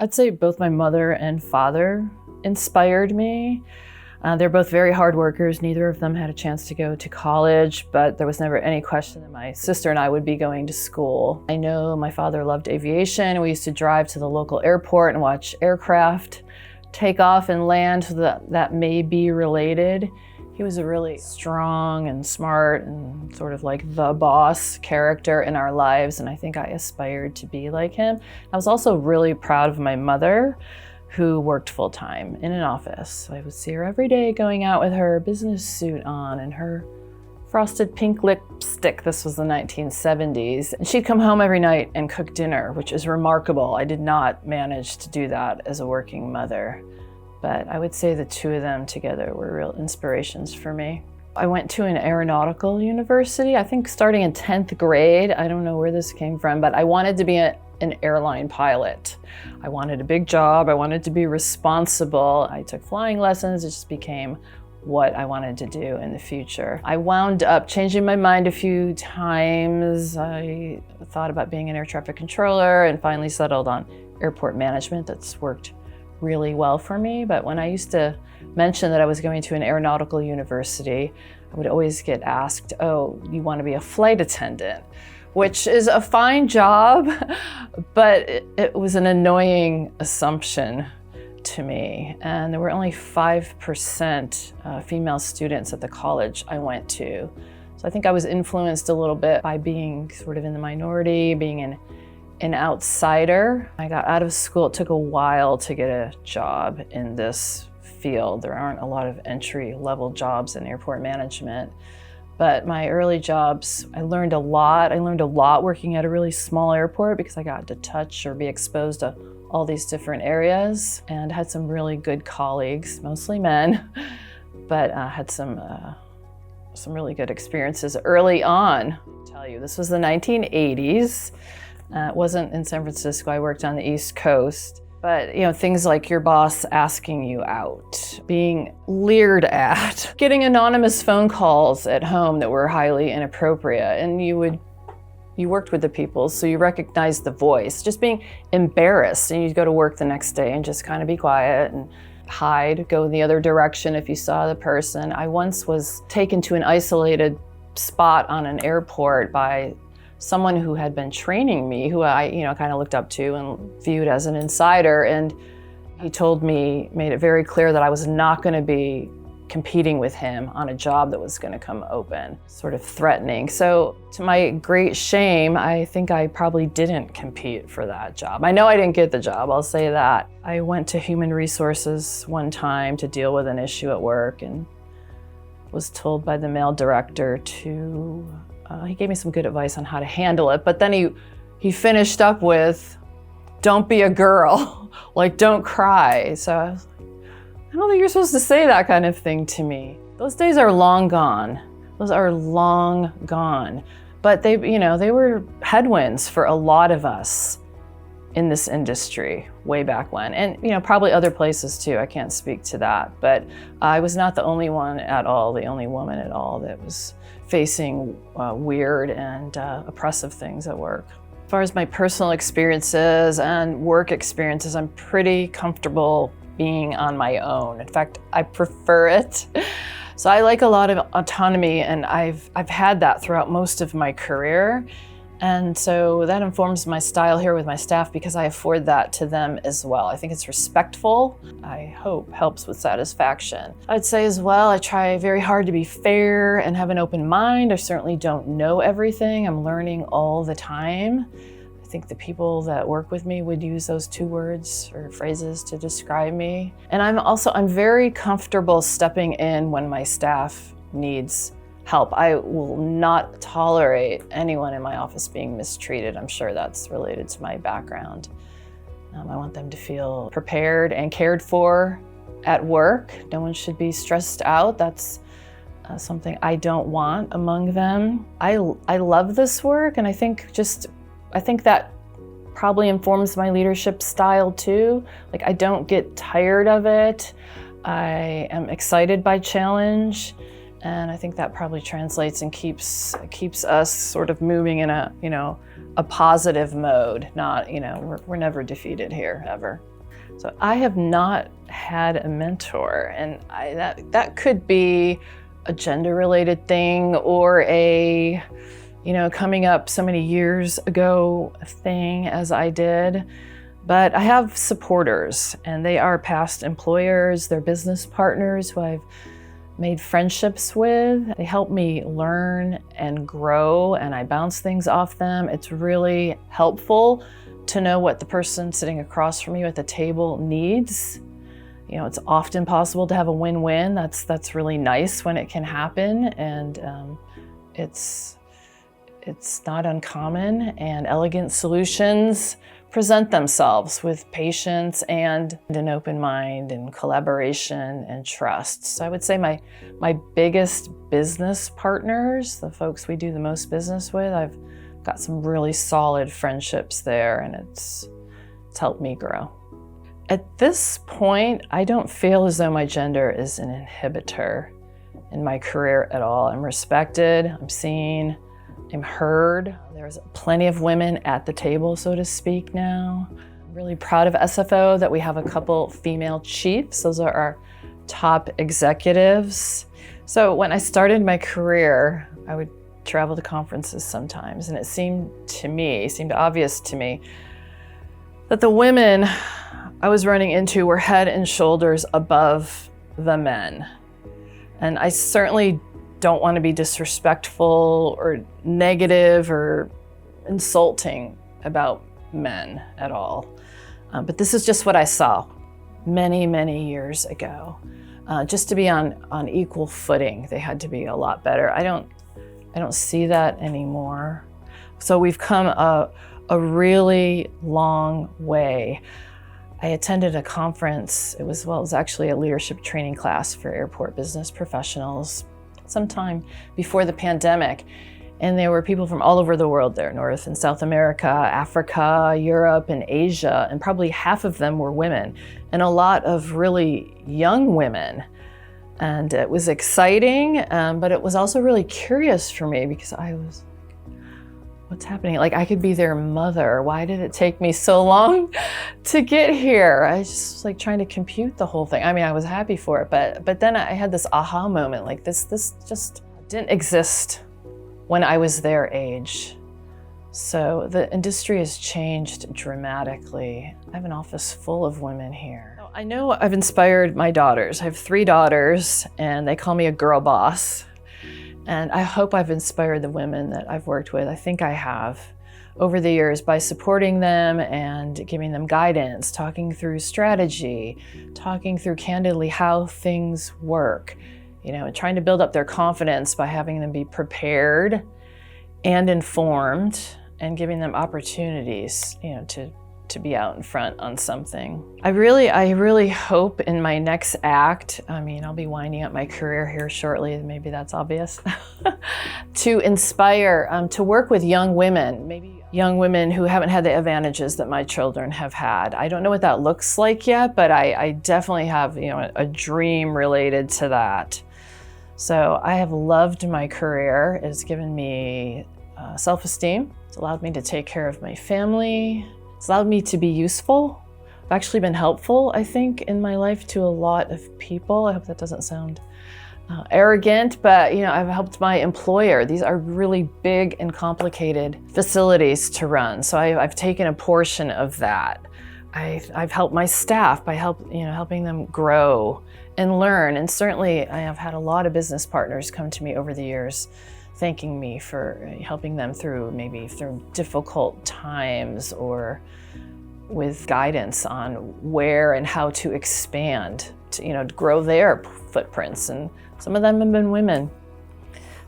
I'd say both my mother and father inspired me. They're both very hard workers. Neither of them had a chance to go to college, but there was never any question that my sister and I would be going to school. I know my father loved aviation. We used to drive to the local airport and watch aircraft take off and land, so that may be related. He was a really strong and smart and sort of like the boss character in our lives, and I think I aspired to be like him. I was also really proud of my mother, who worked full-time in an office. I would see her every day going out with her business suit on and her frosted pink lipstick. This was the 1970s. And she'd come home every night and cook dinner, which is remarkable. I did not manage to do that as a working mother, but I would say the two of them together were real inspirations for me. I went to an aeronautical university, I think starting in 10th grade. I don't know where this came from, but I wanted to be an airline pilot. I wanted a big job. I wanted to be responsible. I took flying lessons. It just became what I wanted to do in the future. I wound up changing my mind a few times. I thought about being an air traffic controller and finally settled on airport management. That's worked really well for me. But when I used to mention that I was going to an aeronautical university, I would always get asked, "Oh, you want to be a flight attendant?" Which is a fine job, but it was an annoying assumption to me. And there were only 5% female students at the college I went to. So I think I was influenced a little bit by being sort of in the minority, being an outsider. I got out of school. It took a while to get a job in this field. There aren't a lot of entry-level jobs in airport management. But my early jobs, I learned a lot. I learned a lot working at a really small airport because I got to touch or be exposed to all these different areas and had some really good colleagues, mostly men, but had some really good experiences early on. I'll tell you, this was the 1980s. It wasn't in San Francisco. I worked on the East Coast. But, things like your boss asking you out, being leered at, getting anonymous phone calls at home that were highly inappropriate, and you worked with the people, so you recognized the voice. Just being embarrassed, and you'd go to work the next day and just kind of be quiet and hide, go in the other direction if you saw the person. I once was taken to an isolated spot on an airport by someone who had been training me, who I, kind of looked up to and viewed as an insider. And he made it very clear that I was not going to be competing with him on a job that was going to come open, sort of threatening. So to my great shame, I think I probably didn't compete for that job. I know I didn't get the job, I'll say that. I went to human resources one time to deal with an issue at work and was told by the male director he gave me some good advice on how to handle it, but then he finished up with, "Don't be a girl," like don't cry. So I was like, I don't think you're supposed to say that kind of thing to me. Those days are long gone. Those are long gone. But they were headwinds for a lot of us in this industry way back when. And probably other places too, I can't speak to that. But I was not the only one at all, the only woman at all that was facing weird and oppressive things at work. As far as my personal experiences and work experiences, I'm pretty comfortable being on my own. In fact, I prefer it. So I like a lot of autonomy, and I've had that throughout most of my career. And so that informs my style here with my staff because I afford that to them as well. I think it's respectful. I hope helps with satisfaction. I'd say as well, I try very hard to be fair and have an open mind. I certainly don't know everything. I'm learning all the time. I think the people that work with me would use those two words or phrases to describe me. And I'm very comfortable stepping in when my staff needs help. I will not tolerate anyone in my office being mistreated. I'm sure that's related to my background. I want them to feel prepared and cared for at work. No one should be stressed out. That's something I don't want among them. I love this work, and I think that probably informs my leadership style too. Like, I don't get tired of it. I am excited by challenge. And I think that probably translates and keeps us sort of moving in a positive mode. Not, we're never defeated here, ever. So I have not had a mentor, and that could be a gender-related thing or a, coming up so many years ago thing as I did. But I have supporters, and they are past employers, they're business partners who I've made friendships with. They help me learn and grow, and I bounce things off them. It's really helpful to know what the person sitting across from you at the table needs. It's often possible to have a win-win. That's really nice when it can happen, and it's not uncommon, and elegant solutions present themselves with patience and an open mind and collaboration and trust. So I would say my biggest business partners, the folks we do the most business with, I've got some really solid friendships there, and it's helped me grow. At this point, I don't feel as though my gender is an inhibitor in my career at all. I'm respected, I'm seen, I'm heard. There's plenty of women at the table, so to speak, now. I'm really proud of SFO that we have a couple female chiefs. Those are our top executives. So when I started my career, I would travel to conferences sometimes, and it seemed obvious to me that the women I was running into were head and shoulders above the men. And I certainly don't want to be disrespectful or negative or insulting about men at all. But this is just what I saw many, many years ago. Just to be on equal footing, they had to be a lot better. I don't see that anymore. So we've come a really long way. I attended a conference. It was actually a leadership training class for airport business professionals sometime before the pandemic. And there were people from all over the world there, North and South America, Africa, Europe, and Asia, and probably half of them were women, and a lot of really young women. And it was exciting, but it was also really curious for me because I was, what's happening? Like, I could be their mother. Why did it take me so long to get here? I just was like trying to compute the whole thing. I mean, I was happy for it, but then I had this aha moment, like this just didn't exist when I was their age. So the industry has changed dramatically. I have an office full of women here. I know I've inspired my daughters. I have 3 daughters, and they call me a girl boss. And I hope I've inspired the women that I've worked with. I think I have over the years by supporting them and giving them guidance, talking through strategy, talking through candidly how things work, and trying to build up their confidence by having them be prepared and informed and giving them opportunities, to be out in front on something. I really hope in my next act, I'll be winding up my career here shortly, maybe that's obvious, to inspire, to work with young women, maybe young women who haven't had the advantages that my children have had. I don't know what that looks like yet, but I definitely have, a dream related to that. So I have loved my career. It's given me self-esteem. It's allowed me to take care of my family. It's allowed me to be useful. I've actually been helpful, I think, in my life to a lot of people. I hope that doesn't sound arrogant, but I've helped my employer. These are really big and complicated facilities to run. So I've taken a portion of that. I've helped my staff by helping them grow and learn. And certainly I have had a lot of business partners come to me over the years thanking me for helping them through difficult times or with guidance on where and how to expand, to grow their footprints. And some of them have been women.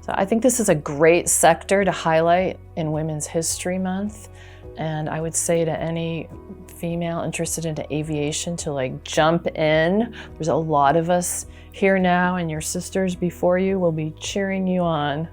So I think this is a great sector to highlight in Women's History Month. And I would say to any female interested in aviation to jump in. There's a lot of us here now, and your sisters before you will be cheering you on.